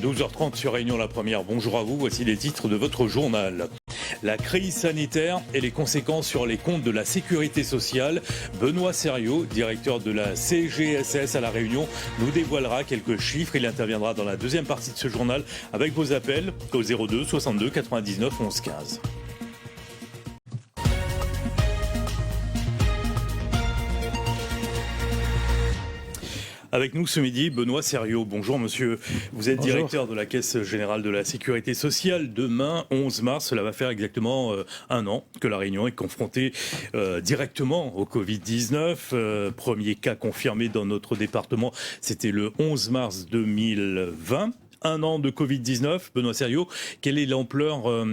12h30 sur Réunion la Première. Bonjour à vous, voici les titres de votre journal. La crise sanitaire et les conséquences sur les comptes de la sécurité sociale. Benoît Seriot, directeur de la CGSS à La Réunion, nous dévoilera quelques chiffres. Il interviendra dans la deuxième partie de ce journal avec vos appels au 02 62 99 11 15. Avec nous ce midi, Benoît Seriot. Bonjour monsieur. Vous êtes directeur de la Caisse générale de la sécurité sociale. Demain, 11 mars, cela va faire exactement un an que La Réunion est confrontée directement au Covid-19. Premier cas confirmé dans notre département, c'était le 11 mars 2020. Un an de Covid-19. Benoît Seriot, quelle est l'ampleur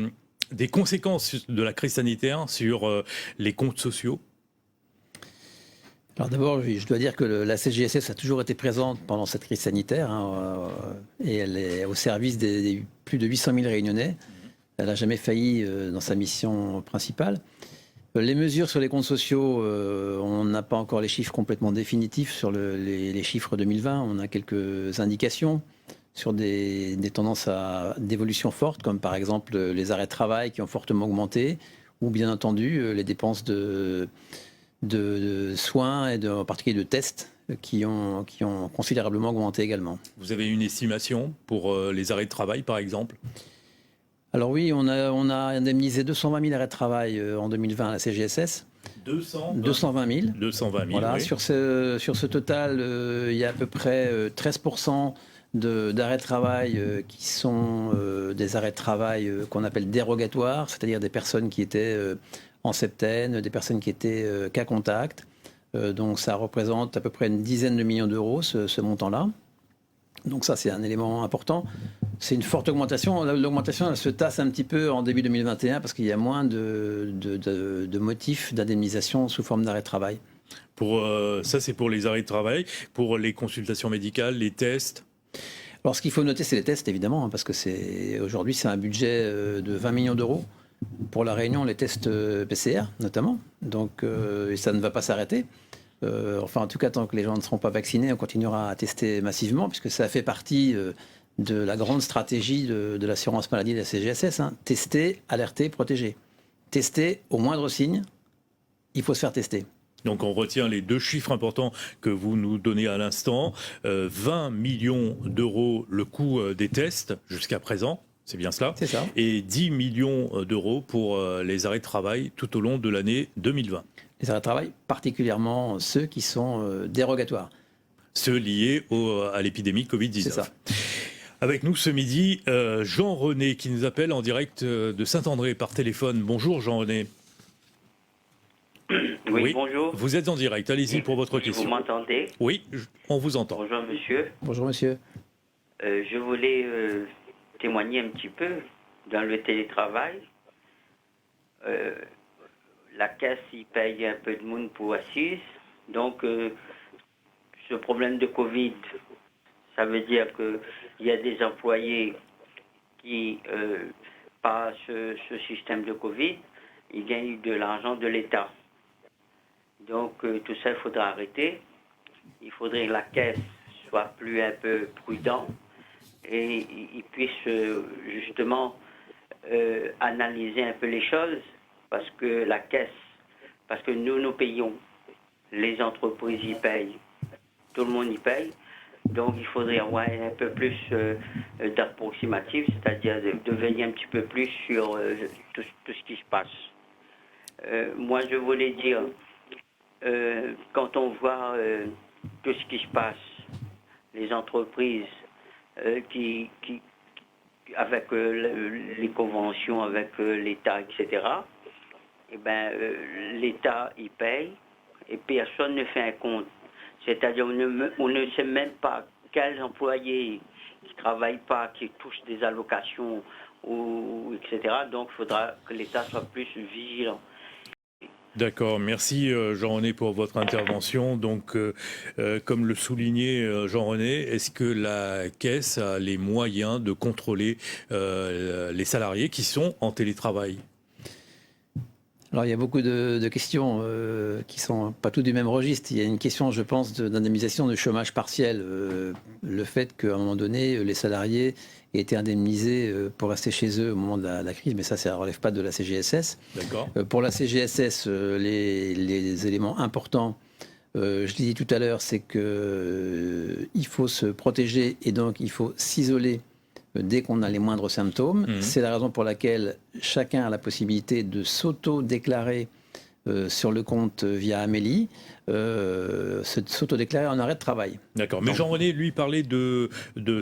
des conséquences de la crise sanitaire sur les comptes sociaux ? Alors d'abord, je dois dire que la CGSS a toujours été présente pendant cette crise sanitaire et elle est au service des plus de 800 000 Réunionnais. Elle n'a jamais failli dans sa mission principale. Les mesures sur les comptes sociaux, on n'a pas encore les chiffres complètement définitifs sur les chiffres 2020. On a quelques indications sur des tendances d'évolution forte, comme par exemple les arrêts de travail qui ont fortement augmenté, ou bien entendu les dépenses de soins et en particulier de tests qui ont considérablement augmenté également. Vous avez une estimation pour les arrêts de travail par exemple ? Alors oui, on a indemnisé 220 000 arrêts de travail en 2020 à la CGSS. 220 000. 220 000, voilà, oui. Sur ce total, il y a à peu près 13% d'arrêts de travail qui sont des arrêts de travail qu'on appelle dérogatoires, c'est-à-dire des personnes qui étaient en septaine, des personnes qui étaient cas contact. Donc ça représente à peu près une dizaine de millions d'euros, ce montant-là. Donc ça, c'est un élément important. C'est une forte augmentation. L'augmentation, elle se tasse un petit peu en début 2021 parce qu'il y a moins de motifs d'indemnisation sous forme d'arrêt de travail. Ça, c'est pour les arrêts de travail. Pour les consultations médicales, les tests ? Alors, ce qu'il faut noter, c'est les tests, évidemment, parce que aujourd'hui, c'est un budget de 20 millions d'euros. Pour La Réunion, les tests PCR, notamment. Donc, et ça ne va pas s'arrêter. En tout cas, tant que les gens ne seront pas vaccinés, on continuera à tester massivement, puisque ça fait partie de la grande stratégie de l'assurance maladie de la CGSS. Tester, alerter, protéger. Tester au moindre signe, il faut se faire tester. Donc on retient les deux chiffres importants que vous nous donnez à l'instant. 20 millions d'euros le coût des tests jusqu'à présent. C'est bien cela. C'est ça. Et 10 millions d'euros pour les arrêts de travail tout au long de l'année 2020. Les arrêts de travail, particulièrement ceux qui sont dérogatoires. Ceux liés à l'épidémie Covid-19. C'est ça. Avec nous ce midi, Jean-René qui nous appelle en direct de Saint-André par téléphone. Bonjour Jean-René. Oui, bonjour. Vous êtes en direct, allez-y pour votre question. Vous m'entendez ? Oui, on vous entend. Bonjour monsieur. Bonjour monsieur. Je voulais témoigner un petit peu dans le télétravail. La caisse, il paye un peu de monde pour assise. Donc, ce problème de Covid, ça veut dire qu'il y a des employés qui, par ce système de Covid, ils gagnent de l'argent de l'État. Donc, tout ça, il faudra arrêter. Il faudrait que la caisse soit un peu prudente et ils puissent justement analyser un peu les choses parce que la caisse, parce que nous payons, les entreprises y payent, tout le monde y paye, donc il faudrait avoir un peu plus d'approximatif, c'est-à-dire de veiller un petit peu plus sur tout ce qui se passe. Moi je voulais dire, quand on voit tout ce qui se passe, les entreprises qui avec les conventions avec l'État, etc., eh ben, l'État y paye et personne ne fait un compte. C'est-à-dire on ne sait même pas quels employés qui ne travaillent pas, qui touchent des allocations, etc. Donc il faudra que l'État soit plus vigilant. D'accord, merci Jean-René pour votre intervention. Donc, comme le soulignait Jean-René, est-ce que la Caisse a les moyens de contrôler les salariés qui sont en télétravail ? Alors il y a beaucoup de questions qui sont pas toutes du même registre. Il y a une question, je pense, d'indemnisation de chômage partiel. Le fait qu'à un moment donné, les salariés aient été indemnisés pour rester chez eux au moment de la crise, mais ça ne relève pas de la CGSS. D'accord. Pour la CGSS, les éléments importants, je l'ai dit tout à l'heure, c'est qu'il faut se protéger et donc il faut s'isoler dès qu'on a les moindres symptômes. C'est la raison pour laquelle chacun a la possibilité de s'auto-déclarer sur le compte via Amélie, s'auto-déclarer en arrêt de travail. D'accord. Mais Jean-René, lui, parlait de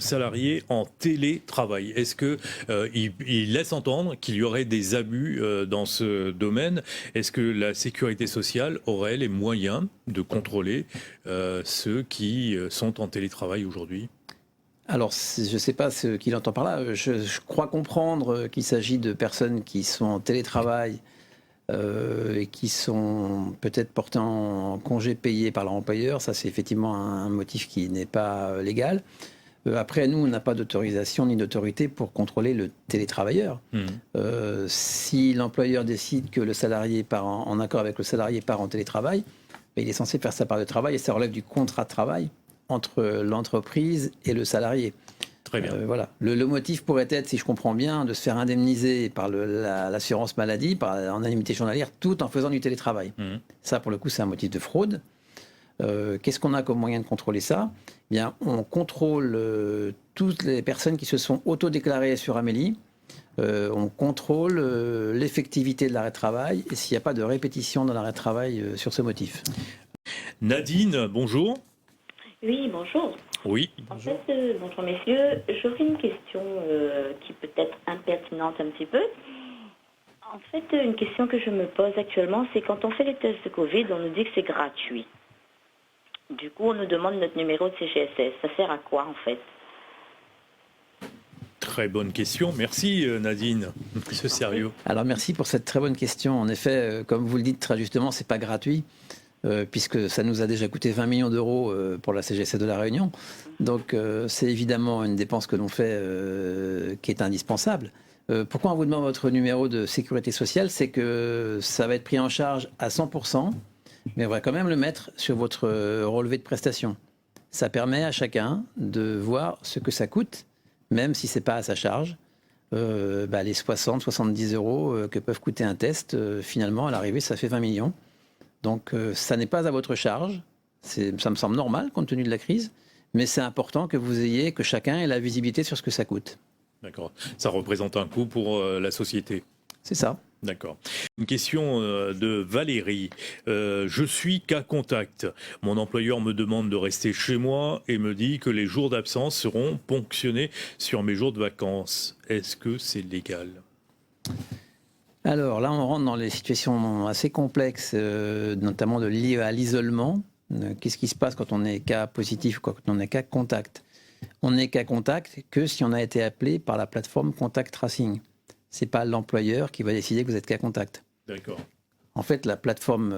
salariés en télétravail. Est-ce qu'il laisse entendre qu'il y aurait des abus dans ce domaine? Est-ce que la sécurité sociale aurait les moyens de contrôler ceux qui sont en télétravail aujourd'hui? Alors, je ne sais pas ce qu'il entend par là. Je crois comprendre qu'il s'agit de personnes qui sont en télétravail et qui sont peut-être portées en congé payé par leur employeur. Ça, c'est effectivement un motif qui n'est pas légal. Après, nous, on n'a pas d'autorisation ni d'autorité pour contrôler le télétravailleur. Si l'employeur décide que le salarié part en accord avec le salarié part en télétravail, il est censé faire sa part de travail et ça relève du contrat de travail entre l'entreprise et le salarié. Très bien. Voilà. Le motif pourrait être, si je comprends bien, de se faire indemniser par l'assurance maladie, en indemnité journalière, tout en faisant du télétravail. Ça, pour le coup, c'est un motif de fraude. Qu'est-ce qu'on a comme moyen de contrôler ça? Eh bien, on contrôle toutes les personnes qui se sont auto-déclarées sur Amélie. On contrôle l'effectivité de l'arrêt de travail et s'il n'y a pas de répétition dans l'arrêt de travail sur ce motif. Nadine, bonjour. Oui, bonjour. Oui. En fait, bonjour messieurs, j'aurais une question qui peut être impertinente un petit peu. En fait, une question que je me pose actuellement, c'est quand on fait les tests de Covid, on nous dit que c'est gratuit. Du coup, on nous demande notre numéro de CGSS. Ça sert à quoi en fait? Très bonne question. Merci Nadine. Ce sérieux. Alors merci pour cette très bonne question. En effet, comme vous le dites très justement, c'est pas gratuit. Puisque ça nous a déjà coûté 20 millions d'euros pour la CGSS de La Réunion. Donc c'est évidemment une dépense que l'on fait qui est indispensable. Pourquoi on vous demande votre numéro de sécurité sociale? C'est que ça va être pris en charge à 100%, mais on va quand même le mettre sur votre relevé de prestation. Ça permet à chacun de voir ce que ça coûte, même si ce n'est pas à sa charge. Les 60, 70 euros que peuvent coûter un test, finalement, à l'arrivée, ça fait 20 millions. Donc ça n'est pas à votre charge, ça me semble normal compte tenu de la crise, mais c'est important que chacun ait la visibilité sur ce que ça coûte. D'accord. Ça représente un coût pour la société. C'est ça. D'accord. Une question de Valérie. Je suis cas contact. Mon employeur me demande de rester chez moi et me dit que les jours d'absence seront ponctionnés sur mes jours de vacances. Est-ce que c'est légal ? Alors là, on rentre dans les situations assez complexes, notamment liées à l'isolement. Qu'est-ce qui se passe quand on est cas positif ou quand on est cas contact? On n'est cas contact que si on a été appelé par la plateforme Contact Tracing. Ce n'est pas l'employeur qui va décider que vous êtes cas contact. D'accord. En fait, la plateforme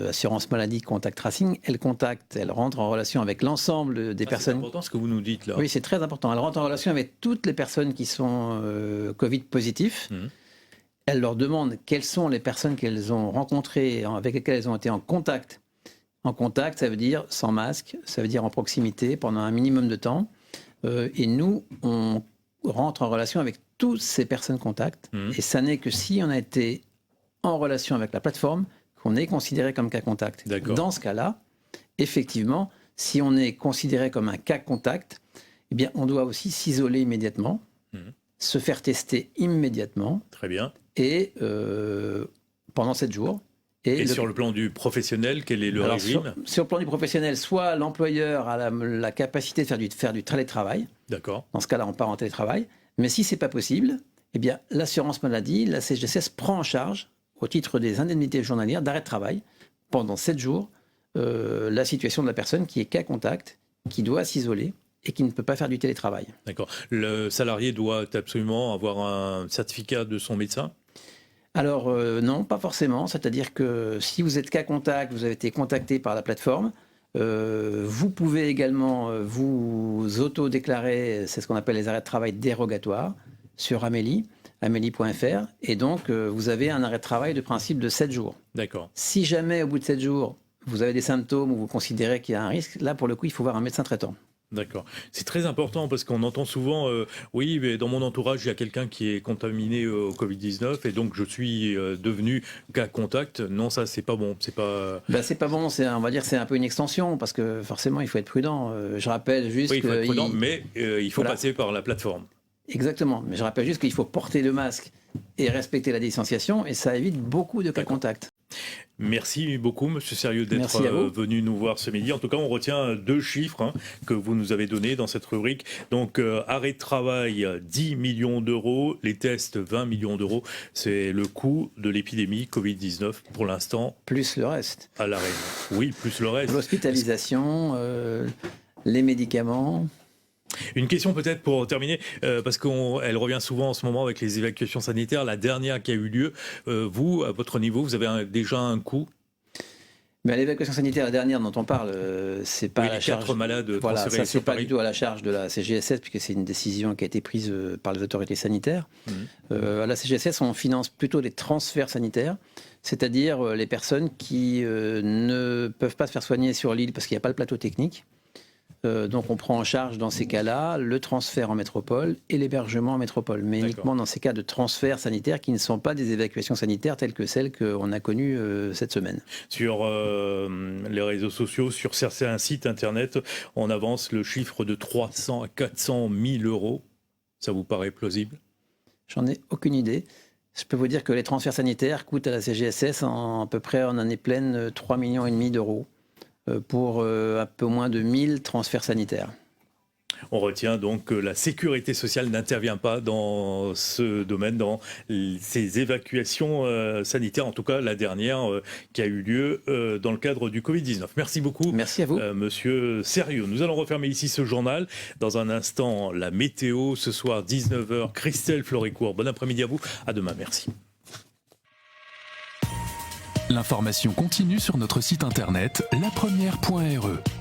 assurance maladie Contact Tracing, elle rentre en relation avec l'ensemble des personnes. C'est important ce que vous nous dites là. Oui, c'est très important. Elle rentre en relation avec toutes les personnes qui sont Covid positifs. Elle leur demande quelles sont les personnes qu'elles ont rencontrées, avec lesquelles elles ont été en contact. En contact, ça veut dire sans masque, ça veut dire en proximité pendant un minimum de temps. Et nous, on rentre en relation avec toutes ces personnes contacts. Et ça n'est que si on a été en relation avec la plateforme qu'on est considéré comme cas contact. Dans ce cas-là, effectivement, si on est considéré comme un cas contact, eh bien, on doit aussi s'isoler immédiatement, se faire tester immédiatement. Très bien. Et pendant 7 jours. Et sur le plan du professionnel, quel est le régime? Sur le plan du professionnel, soit l'employeur a la capacité de faire du télétravail. D'accord. Dans ce cas-là, on part en télétravail. Mais si ce n'est pas possible, eh bien, l'assurance maladie, la CGSS prend en charge, au titre des indemnités journalières d'arrêt de travail, pendant 7 jours, la situation de la personne qui est cas contact, qui doit s'isoler et qui ne peut pas faire du télétravail. D'accord. Le salarié doit absolument avoir un certificat de son médecin? Alors non, pas forcément. C'est-à-dire que si vous êtes cas contact, vous avez été contacté par la plateforme, vous pouvez également vous auto-déclarer, c'est ce qu'on appelle les arrêts de travail dérogatoires, sur Amélie, amélie.fr, et donc vous avez un arrêt de travail de principe de 7 jours. D'accord. Si jamais, au bout de 7 jours, vous avez des symptômes ou vous considérez qu'il y a un risque, là, pour le coup, il faut voir un médecin traitant. D'accord. C'est très important parce qu'on entend souvent, oui, mais dans mon entourage, il y a quelqu'un qui est contaminé au Covid-19 et donc je suis devenu cas contact. Non, ça, c'est pas bon. C'est pas. C'est pas bon, on va dire c'est un peu une extension parce que forcément, il faut être prudent. Je rappelle juste il faut être prudent, que mais il faut passer par la plateforme. Exactement, mais je rappelle juste qu'il faut porter le masque et respecter la distanciation et ça évite beaucoup de cas contacts. Merci beaucoup, Monsieur Serrieux, d'être venu nous voir ce midi. En tout cas, on retient 2 chiffres que vous nous avez donnés dans cette rubrique. Donc, arrêt de travail, 10 millions d'euros. Les tests, 20 millions d'euros. C'est le coût de l'épidémie Covid-19 pour l'instant. Plus le reste. À La Réunion. Oui, plus le reste. L'hospitalisation, les médicaments. Une question peut-être pour terminer, parce qu'elle revient souvent en ce moment avec les évacuations sanitaires. La dernière qui a eu lieu, vous, à votre niveau, vous avez déjà un coût? Mais l'évacuation sanitaire, la dernière dont on parle, c'est pas à la charge. 4 malades voilà, ça c'est pas du tout à la charge de la CGSS, puisque c'est une décision qui a été prise par les autorités sanitaires. À la CGSS, on finance plutôt les transferts sanitaires, c'est-à-dire les personnes qui ne peuvent pas se faire soigner sur l'île parce qu'il n'y a pas le plateau technique. Donc on prend en charge dans ces cas-là le transfert en métropole et l'hébergement en métropole, mais uniquement dans ces cas de transfert sanitaire qui ne sont pas des évacuations sanitaires telles que celles qu'on a connues cette semaine. Sur les réseaux sociaux, sur certains sites internet, on avance le chiffre de 300 à 400 000 euros. Ça vous paraît plausible? J'en ai aucune idée. Je peux vous dire que les transferts sanitaires coûtent à la CGSS à peu près en année pleine 3,5 millions d'euros. Pour un peu moins de 1000 transferts sanitaires. On retient donc que la sécurité sociale n'intervient pas dans ce domaine, dans ces évacuations sanitaires, en tout cas la dernière qui a eu lieu dans le cadre du Covid-19. Merci beaucoup. Merci à vous. Monsieur Serrieux. Nous allons refermer ici ce journal. Dans un instant, la météo, ce soir 19h, Christelle Floricourt. Bon après-midi à vous. À demain. Merci. L'information continue sur notre site internet lapremière.re.